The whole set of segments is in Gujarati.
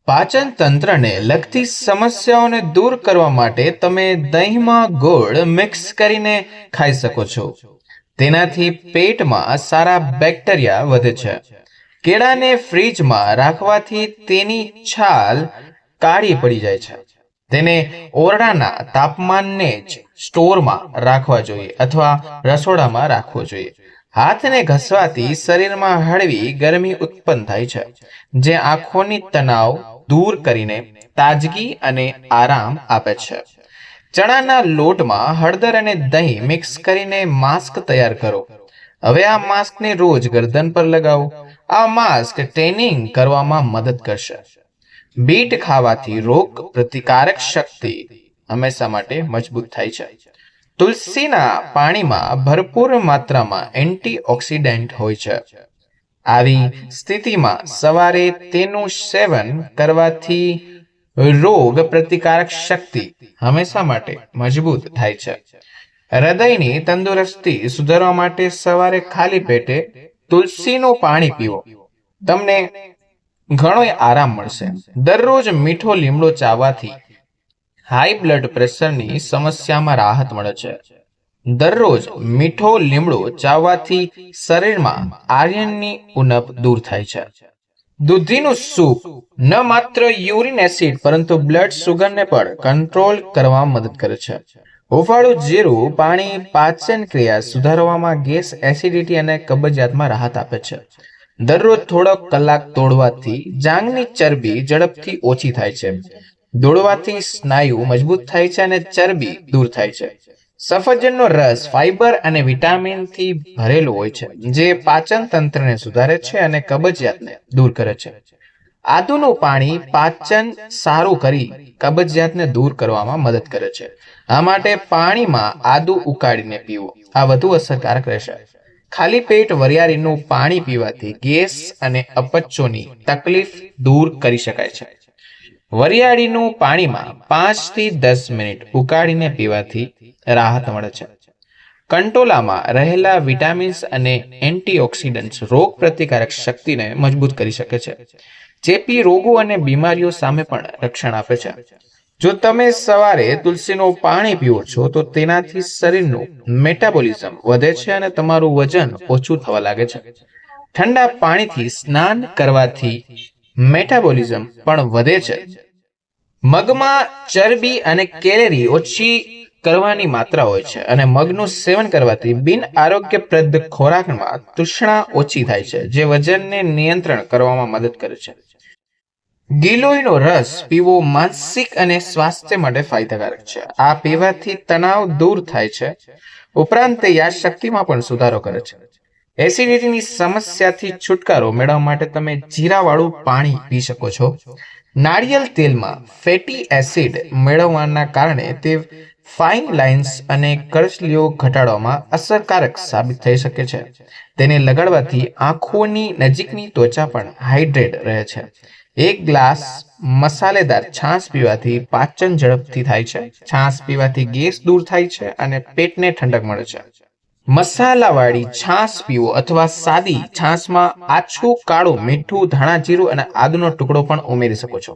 પાચન તંત્રને લગતી સમસ્યાઓને દૂર કરવા માટે તમે દહીંમાં ગોળ મિક્સ કરીને ખાઈ શકો છો. તેનાથી પેટમાં સારા બેક્ટેરિયા વધે છે. કેળાને ફ્રીજમાં રાખવાથી તેની છાલ કાળી પડી જાય છે. તેને ઓરડાના તાપમાને જ સ્ટોરમાં રાખવા જોઈએ અથવા રસોડામાં રાખવો જોઈએ. હાથને ઘસવાથી શરીરમાં હળવી ગરમી ઉત્પન્ન થાય છે, જે આંખોની તણાવ દૂર કરીને તાજગી અને આરામ આપે છે. ચણાના લોટમાં હળદર અને દહીં મિક્સ કરીને માસ્ક તૈયાર કરો. હવે આ માસ્કને રોજ ગરદન પર લગાવો. આ માસ્ક ટેનિંગ કરવામાં મદદ કરશે. બીટ ખાવાથી રોગ પ્રતિકારક શક્તિ હંમેશા માટે મજબૂત થાય છે. તુલસીના પાણીમાં ભરપૂર માત્રામાં એન્ટીઓક્સિડન્ટ હોય છે. આવી સ્થિતિમાં સવારે તેનું સેવન કરવાથી રોગ પ્રતિકારક શક્તિ હંમેશા માટે મજબૂત થાય છે. હૃદયની તંદુરસ્તી સુધારવા માટે સવારે ખાલી પેટે તુલસીનું પાણી પીવો. તમને ઘણો આરામ મળશે. દરરોજ મીઠો લીમડો ચાવવાથી હાઈ બ્લડ પ્રેશરની સમસ્યામાં રાહત મળે છે. દરરોજ મીઠો લીમડો ચાવવાથી શરીરમાં આયર્નની ઉણપ દૂર થાય છે. દૂધીનું સૂપ ન માત્ર યુરિન એસિડ પરંતુ બ્લડ શુગરને પણ કંટ્રોલ કરવામાં મદદ કરે છે. હુંફાળું જીરું પાણી પાચન ક્રિયા સુધારવામાં, ગેસ, એસિડિટી અને કબજિયાતમાં રાહત આપે છે. દરરોજ થોડો કલાક દોડવાથી જાંઘની ચરબી ઝડપથી ઓછી થાય છે. દોડવાથી સ્નાયુ મજબૂત થાય છે અને ચરબી દૂર થાય છે. સફરજનનો રસ ફાઇબર અને વિટામિનથી ભરેલો હોય છે, જે પાચન તંત્રને સુધારે છે અને કબજિયાતને દૂર કરે છે. આદુનું પાણી પાચન સારું કરી કબજિયાતને દૂર કરવામાં મદદ કરે છે. આ માટે પાણીમાં આદુ ઉકાળીને પીવું આ વધુ અસરકારક રહેશે. ખાલી પેટ વરિયાળીનું પાણી પીવાથી ગેસ અને અપચોની તકલીફ દૂર કરી શકાય છે. વરિયાળીનું પાણીમાં 5 થી 10 મિનિટ ઉકાળીને પીવાથી રાહત મળે છે. કંટોલામાં રહેલા વિટામિન્સ અને એન્ટીઓક્સિડન્ટ્સ રોગ પ્રતિકારક શક્તિને મજબૂત કરી શકે છે. ચેપી રોગો અને બીમારીઓ સામે પણ રક્ષણ આપે છે. જો તમે સવારે તુલસીનું પાણી પીવો છો તો તેનાથી શરીરનું મેટાબોલિઝમ વધે છે અને તમારું વજન ઓછું થવા લાગે છે. ઠંડા પાણીથી સ્નાન કરવાથી મેટાબોલિઝમ પણ વધે છે. મગમાં ચરબી અને કેલરી ઓછી કરવાની માત્રા હોય છે અને મગનું સેવન કરવાથી બિન આરોગ્યપ્રદ ખોરાકમાં તૃષ્ણા ઓછી થાય છે, જે વજનને નિયંત્રણ કરવામાં મદદ કરે છે. ગિલોયનો રસ પીવો માનસિક અને સ્વાસ્થ્ય માટે ફાયદાકારક છે. આ પીવાથી તણાવ દૂર થાય છે, ઉપરાંત તે યાદશક્તિમાં પણ સુધારો કરે છે. એસિડિટીની સમસ્યાથી છુટકારો મેળવવા માટે તમે જીરાવાળું પાણી પી શકો છો. નાળિયેર તેલમાં ફેટી એસિડ મેળવવાના કારણે તે ફાઇન લાઇન્સ અને કરચલીઓ ઘટાડવામાં અસરકારક સાબિત થઈ શકે છે. તેને લગાડવાથી આંખોની નજીકની ત્વચા પણ હાઇડ્રેટ રહે છે. 1 ગ્લાસ મસાલેદાર છાશ પીવાથી પાચન ઝડપથી થાય છે. છાશ પીવાથી ગેસ દૂર થાય છે અને પેટને ઠંડક મળે છે. મસાલાવાળી છાશ પીવો અથવા સાદી છાશમાં આછું કાળું મીઠું, ધાણા જીરું અને આદુનો ટુકડો પણ ઉમેરી શકો છો.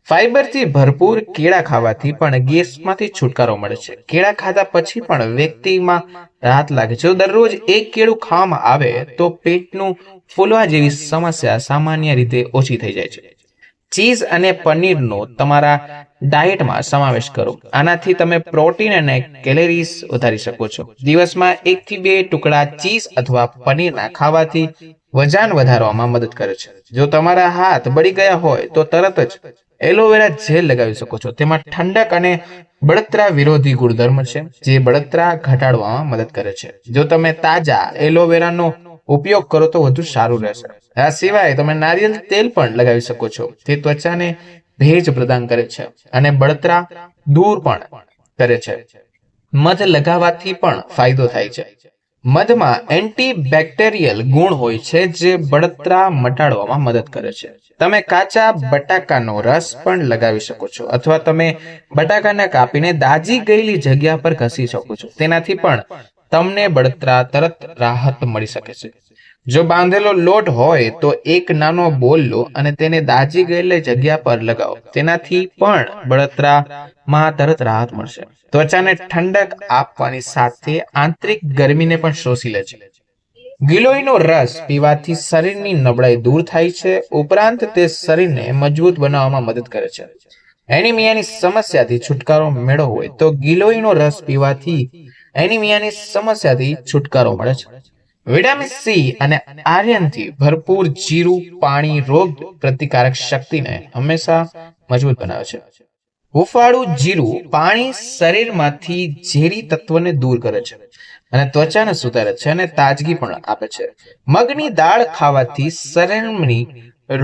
ફાઇબરથી ભરપૂર કેળા ખાવાથી પણ ગેસમાંથી છુટકારો મળે છે. કેળા ખાધા પછી પણ વ્યક્તિમાં રાહત લાગે છે. જો દરરોજ 1 કેળું ખાવામાં આવે તો પેટનું ફૂલવા જેવી સમસ્યા સામાન્ય રીતે ઓછી થઈ જાય છે. ચીઝ અને પનીરનો તમારા ડાયટમાં સમાવેશ કરો. આનાથી તમે પ્રોટીન અને કેલરીઝ વધારી શકો છો. દિવસમાં 1 થી 2 ટુકડા ચીઝ અથવા પનીરના ખાવાથી વજન વધારવામાં મદદ કરે છે. જો તમારા હાથ બળી ગયા હોય તો તરત જ એલોવેરા જેલ લગાવી શકો છો. તેમાં ઠંડક અને બળતરા વિરોધી ગુણધર્મ છે, જે બળતરા ઘટાડવામાં મદદ કરે છે. જો તમે તાજા એલોવેરાનો ઉપયોગ કરો તો વધુ સારું રહેશે. આ સિવાય તમે નારિયેળ તેલ પણ લગાવી શકો છો. તે ત્વચાને ભેજ પ્રદાન કરે છે અને બળતરા દૂર પણ કરે છે. મધ લગાવવાથી પણ ફાયદો થાય છે. મધમાં એન્ટીબેક્ટેરિયલ ગુણ હોય છે, જે બળતરા મટાડવામાં મદદ કરે છે. તમે કાચા બટાકાનો રસ પણ લગાવી શકો છો અથવા તમે બટાકાને કાપીને દાજી ગયેલી જગ્યા પર ઘસી શકો છો. તેનાથી પણ તમને બળતરા તરત રાહત મળી શકે છે. જો બાંધેલો લોટ હોય તો એક નાનો બોલ લો અને તેને દાજી ગયેલી જગ્યા પર લગાવો. તેનાથી પણ બળતરામાં તરત રાહત મળશે. ત્વચાને ઠંડક આપવાની સાથે આંતરિક ગરમીને પણ શોષી લે છે. ગિલોયનો રસ પીવાથી શરીરની નબળાઈ દૂર થાય છે. ઉપરાંત તે શરીરને મજબૂત બનાવવામાં મદદ કરે છે. એનિમિયાની સમસ્યાથી છુટકારો મેળવવો હોય તો ગિલોયનો રસ પીવાથી એનિમિયાની સમસ્યાથી છુટકારો મળે છે. વિટામિન સી અને આયર્નથી ભરપૂર જીરું પાણી રોગ પ્રતિકારક શક્તિને હંમેશા મજબૂત બનાવે છે. હુંફાળું જીરું પાણી શરીરમાંથી ઝેરી તત્વોને દૂર કરે છે અને ત્વચાને સુધારે છે અને તાજગી પણ આપે છે. મગની દાળ ખાવાથી શરીરની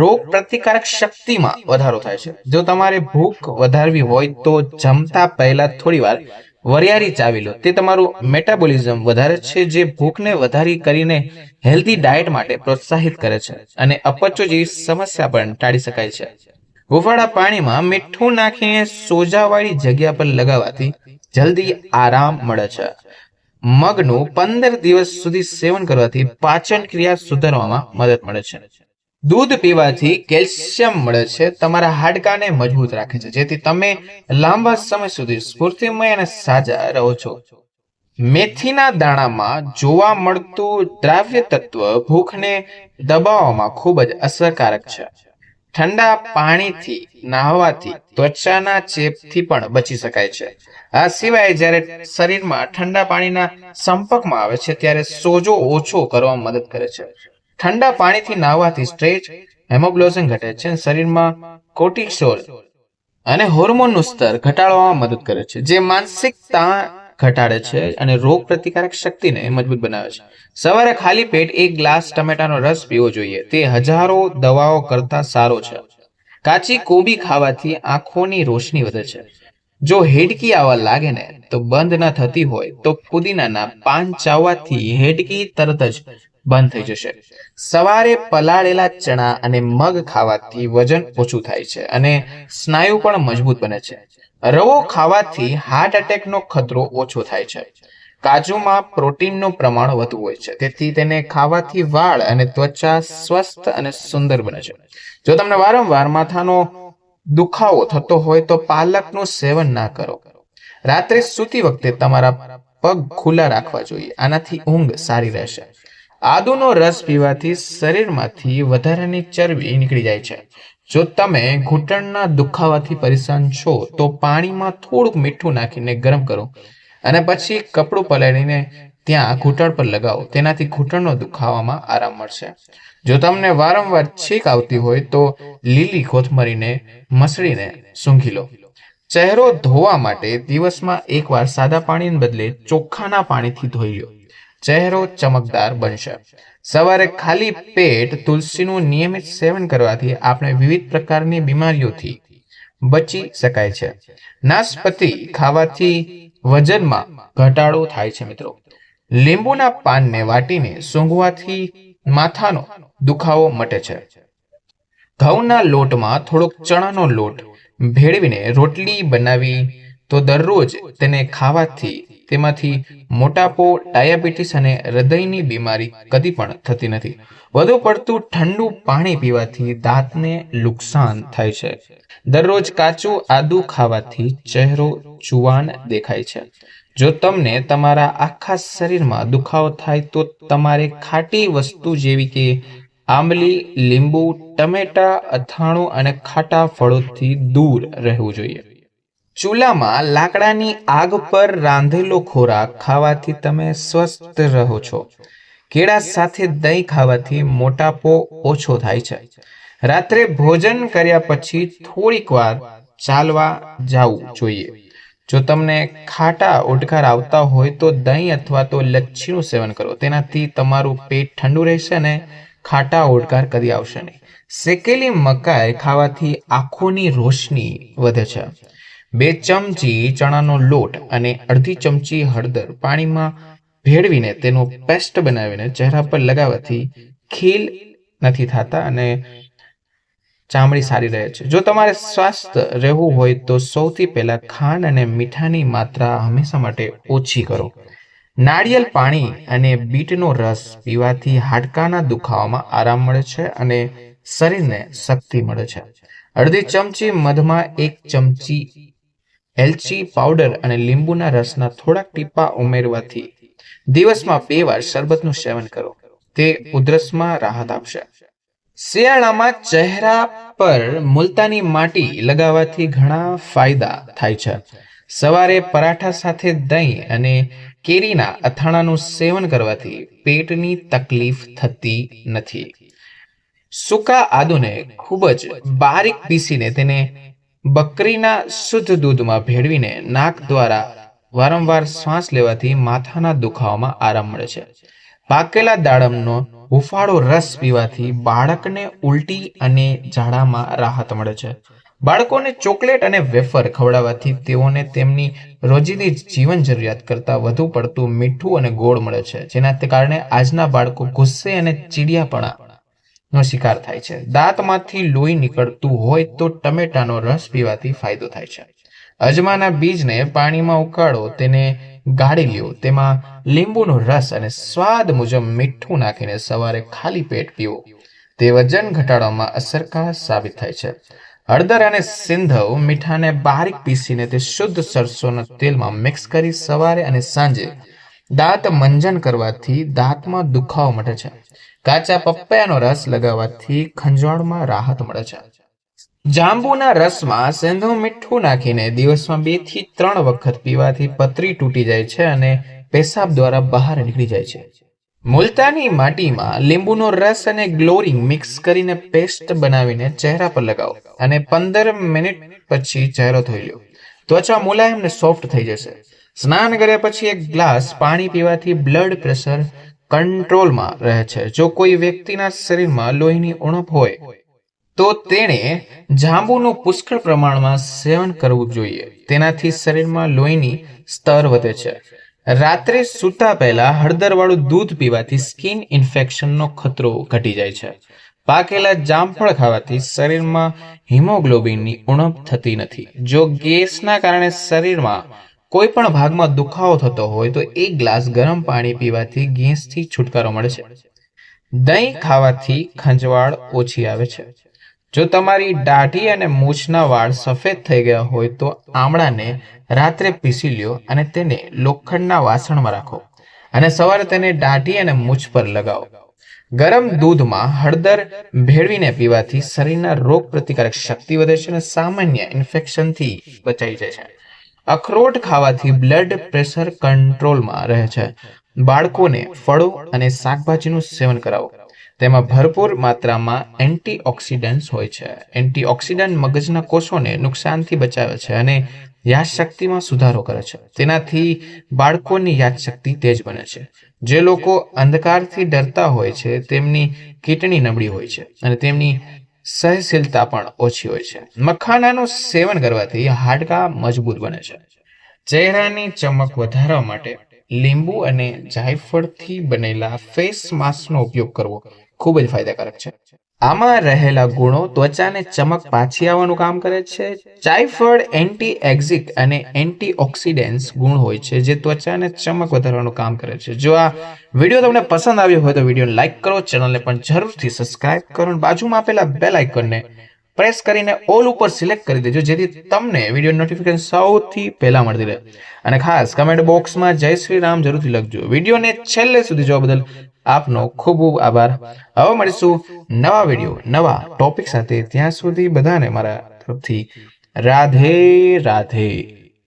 રોગ પ્રતિકારક શક્તિમાં વધારો થાય છે. જો તમારે ભૂખ વધારવી હોય તો જમતા પહેલા થોડીવાર વરિયાળી ચાવી લો. તે તમારું મેટાબોલિઝમ વધારે છે, જે ભૂખને વધારી કરીને હેલ્ધી ડાયટ માટે પ્રોત્સાહિત કરે છે અને અપચો જેવી સમસ્યા પણ ટાળી શકાય છે. હુંફાળા પાણીમાં મીઠું નાખીને સોજાવાળી જગ્યા પર લગાવવાથી જલ્દી આરામ મળે છે. મગનું 15 દિવસ સુધી સેવન કરવાથી પાચન ક્રિયા સુધારવામાં મદદ મળે છે. દૂધ પીવાથી કેલ્શિયમ મળે છે, તમારા હાડકાને મજબૂત રાખે છે, જેથી તમે લાંબા સમય સુધી સ્ફૂર્તિમય અને સાજા રહો છો. મેથીના દાણામાં જોવા મળતું દ્રાવ્ય તત્વ ભૂખને દબાવવામાં ખૂબ જ અસરકારક છે. ઠંડા પાણીથી નહાવાથી ત્વચાના ચેપથી પણ બચી શકાય છે. આ સિવાય જ્યારે શરીરમાં ઠંડા પાણીના સંપર્કમાં આવે છે ત્યારે સોજો ઓછો કરવામાં મદદ કરે છે. ઠંડા પાણીથી નહાવાથી સ્ટ્રેસ, હેમોગ્લોબિન ઘટે છે, શરીરમાં કોર્ટિસોલ અને હોર્મોનનું સ્તર ઘટાડવામાં મદદ કરે છે, જે માનસિક તાણ ઘટાડે છે અને રોગ પ્રતિકારક શક્તિને મજબૂત બનાવે છે. સવારે ખાલી પેટ 1 ગ્લાસ ટમેટાનો રસ પીવો જોઈએ. તે હજારો દવાઓ કરતા સારો છે. કાચી કોબી ખાવાથી આંખોની રોશની વધે છે. જો હેડકી આવવા લાગે ને તો બંધ ન થતી હોય તો પુદીનાના પાન ચાવવાથી હેડકી તરત જ બંધ થઈ જશે. સવારે પલાળેલા ચણા અને મગ ખાવાથી વજન ઓછું થાય છે અને સ્નાયુ પણ મજબૂત બને છે. રવો ખાવાથી હાર્ટ એટેકનો ખતરો ઓછો થાય છે. કાજુમાં પ્રોટીનનું પ્રમાણ વધુ હોય છે, તેથી તેને ખાવાથી વાળ અને ત્વચા સ્વસ્થ અને સુંદર બને છે. જો તમને વારંવાર માથાનો દુખાવો થતો હોય તો પાલકનું સેવન ના કરો. રાત્રે સૂતી વખતે તમારા પગ ખુલ્લા રાખવા જોઈએ. આનાથી ઊંઘ સારી રહેશે. આદુનો રસ પીવાથી શરીરમાંથી વધારાની ચરબી નીકળી જાય છે. જો તમે ઘૂંટણના દુખાવાથી પરેશાન છો તો પાણીમાં થોડુંક મીઠું નાખીને ગરમ કરો અને પછી કપડું પલાળીને ત્યાં ઘૂંટણ પર લગાવો. તેનાથી ઘૂંટણનો દુખાવામાં આરામ મળશે. જો તમને વારંવાર છીંક આવતી હોય તો લીલી કોથમરીને મસળીને સૂંઘી લો. ચહેરો ધોવા માટે દિવસમાં એકવાર સાદા પાણીને બદલે ચોખ્ખાના પાણીથી ધોઈ લો. ચહેરો ચમકદાર બનશે. સવારે ખાલી પેટ તુલસીનું નિયમિત સેવન કરવાથી આપણે વિવિધ પ્રકારની બીમારીઓથી બચી શકાય છે. નાશપતિ ખાવાથી વજનમાં ઘટાડો થાય છે મિત્રો. લીંબુના પાનને વાટીને સૂંઘવાથી માથાનો દુખાવો મટે છે. ઘઉંના લોટમાં થોડોક ચણાનો લોટ ભેળવીને રોટલી બનાવી તો દરરોજ તેને ખાવાથી તેમાંથી મોટાપો, ડાયાબિટીસ અને હૃદયની બીમારી કદી પણ થતી નથી. વધુ પડતું ઠંડુ પાણી પીવાથી દાંતને નુકસાન થાય છે. દરરોજ કાચું આદુ ખાવાથી ચહેરો જુવાન દેખાય છે. જો તમને તમારા આખા શરીરમાં દુખાવો થાય તો તમારે ખાટી વસ્તુ જેવી કે આંબલી, લીંબુ, ટમેટા, અથાણું અને ખાટા ફળોથી દૂર રહેવું જોઈએ. ચૂલામાં લાકડાની આગ પર રાંધેલો ખોરાક ખાવાથી તમે સ્વસ્થ રહો છો. કેળા સાથે દહીં ખાવાથી મોટાપો ઓછો થાય છે. રાત્રે ભોજન કર્યા પછી થોડીક વાર ચાલવા જવું જોઈએ. જો તમને ખાટા ઓડકાર આવતા હોય તો દહીં અથવા તો લચ્છીનું સેવન કરો. તેનાથી તમારું પેટ ઠંડુ રહેશે અને ખાટા ઓડકાર કદી આવશે નહીં. શેકેલી મકાઈ ખાવાથી આંખોની રોશની વધે છે. 2 ચમચી ચણાનો લોટ અને અડધી ચમચી હળદર પાણીમાં ભેળવીને તેનો પેસ્ટ બનાવીને ચહેરા પર લગાવવાથી ખીલ નથી થતા અને ચામડી સારી રહે છે. જો તમારે સ્વસ્થ રહેવું હોય તો સૌથી પહેલા ખાંડ અને મીઠાની માત્રા હંમેશા માટે ઓછી કરો. નાળિયેર પાણી અને બીટનો રસ પીવાથી હાડકાના દુખાવામાં આરામ મળે છે અને શરીરને શક્તિ મળે છે. અડધી ચમચી મધમાં 1 ચમચી એલચી પાવડર અને લીંબુના રસના થોડાક ટીપા ઉમેરવાથી દિવસમાં 2 વાર શરબતનું સેવન કરો. તે ઉધરસમાં રાહત આપશે. શિયાળામાં ચહેરા પર મુલતાની માટી લગાવવાથી ઘણા ફાયદા થાય છે. સવારે પરાઠા સાથે દહીં અને કેરીના અથાણાનું સેવન કરવાથી પેટની તકલીફ થતી નથી. સૂકા આદુને ખૂબ જ બારીક પીસીને તેને બકરીના શુદ્ધ દૂધમાં ભેળવીને નાક દ્વારા વારંવાર શ્વાસ લેવાથી માથાના દુખાવામાં આરામ મળે છે. પાકેલા દાડમનો હુંફાળો રસ પીવાથી બાળકને ઉલટી અને ઝાડામાં રાહત મળે છે. બાળકોને ચોકલેટ અને વેફર ખવડાવવાથી તેઓને તેમની રોજિંદી જીવન જરૂરિયાત કરતાં વધુ પડતું મીઠું અને ગોળ મળે છે, જેના કારણે આજના બાળકો ગુસ્સે અને ચીડિયાપણાનો શિકાર થાય છે. દાંતમાંથી લોહી નીકળતું હોય તો ટમેટાનો રસ પીવાથી ફાયદો થાય છે. અજમાના બીજને પાણીમાં ઉકાળો, તેને ગાળી લ્યો, તેમાં લીંબુનો રસ અને સ્વાદ મુજબ મીઠું નાખીને સવારે ખાલી પેટ પીવો. તે વજન ઘટાડવામાં અસરકારક સાબિત થાય છે. હળદર અને સિંધવ મીઠાને બારીક પીસીને તે શુદ્ધ સરસોના તેલમાં મિક્સ કરી સવારે અને સાંજે દાંત મંજન કરવાથી દાંતમાં દુખાવો મટે છે. કાચા પપૈયાનો રસ લગાવવાથી ખંજવાળમાં રાહત મળે છે. જાંબુના રસમાં સેંધવ મીઠું નાખીને દિવસમાં 2 થી 3 વખત પીવાથી પથરી તૂટી જાય છે અને પેશાબ દ્વારા બહાર નીકળી જાય છે. મુલતાની માટીમાં લીંબુનો રસ અને ગ્લોરીન મિક્સ કરીને પેસ્ટ બનાવીને ચહેરા પર લગાવો અને 15 મિનિટ પછી ચહેરો ધોઈ લો. ત્વચા મુલાયમ અને સોફ્ટ થઈ જશે. સ્નાન કર્યા પછી 1 ગ્લાસ પાણી પીવાથી બ્લડ પ્રેશર કંટ્રોલમાં રહે છે. જો કોઈ વ્યક્તિના શરીરમાં લોહીની ઉણપ હોય તો તેણે જાંબુનું પુષ્કળ પ્રમાણમાં સેવન કરવું જોઈએ. તેનાથી શરીરમાં લોહીની સ્તર વધે છે. રાત્રે સૂતા પહેલા હળદરવાળું દૂધ પીવાથી સ્કિન ઇન્ફેક્શનનો ખતરો ઘટી જાય છે. પાકેલા જામફળ ખાવાથી શરીરમાં હિમોગ્લોબિનની ઉણપ થતી નથી. જો ગેસના કારણે શરીરમાં કોઈ પણ ભાગમાં દુખાવો થતો હોય તો 1 ગ્લાસ ગરમ પાણી પીવાથી ગેસથી છુટકારો મળે છે. દહીં ખાવાથી ખંજવાળ ઓછી આવે છે. જો તમારી દાઢી અને મૂછના વાળ સફેદ થઈ ગયા હોય તો આમળાને રાત્રે પીસી લ્યો અને તેને લોખંડના વાસણમાં રાખો અને સવારે તેને દાઢી અને મૂછ પર લગાવો. ગરમ દૂધમાં હળદર ભેળવીને પીવાથી શરીરના રોગ પ્રતિકારક શક્તિ વધે છે અને સામાન્ય ઇન્ફેક્શનથી બચાઈ જાય છે. અખરોટ ખાવાથી બ્લડ પ્રેશર કંટ્રોલમાં રહે છે. બાળકોને ફળો અને શાકભાજીનું સેવન કરાવો. તેમાં ભરપૂર માત્રામાં એન્ટીઓક્સિડન્ટ્સ હોય છે. એન્ટીઓક્સિડન્ટ મગજના કોષોને નુકસાનથી બચાવે છે અને યાદશક્તિમાં સુધારો કરે છે. તેનાથી બાળકોની યાદશક્તિ તેજ બને છે. જે લોકો અંધકારથી ડરતા હોય છે તેમની કિડની નબળી હોય છે અને તેમની સહનશીલતા પણ ઓછી હોય છે. મખાનાનું સેવન કરવાથી હાડકાં મજબૂત બને છે. ચહેરાની ચમક વધારવા માટે લીંબુ અને જાયફળથી બનેલા ફેસ માસ્કનો ઉપયોગ કરવો ખૂબ જ ફાયદાકારક છે. આમાં રહેલા ગુણો ત્વચાને ચમક પાછી આવવાનું કામ કરે છે. જાયફળ એન્ટી-એક્ઝિક અને એન્ટીઓક્સિડન્ટ્સ ગુણ હોય છે જે ત્વચાને ચમક વધારવાનું કામ કરે છે. જો આ વિડીયો તમને પસંદ આવ્યો હોય તો વિડીયોને લાઈક કરો, ચેનલને પણ જરૂરથી સબસ્ક્રાઇબ કરો અને બાજુમાં આપેલા બેલ આઇકોનને પ્રેસ કરીને ઓલ ઉપર સિલેક્ટ કરી દેજો જેથી તમને વિડીયો નોટિફિકેશન સૌથી પહેલા મળતી રહે. અને ખાસ કમેન્ટ બોક્સમાં જય શ્રી રામ જરૂરથી લખજો. વિડીયોને છેલ્લે સુધી જોવા બદલ આપનો ખૂબ ખૂબ આભાર. હવે મળીશું નવા વિડીયો નવા ટોપિક સાથે. ત્યાં સુધી બધાને મારા તરફથી રાધે રાધે.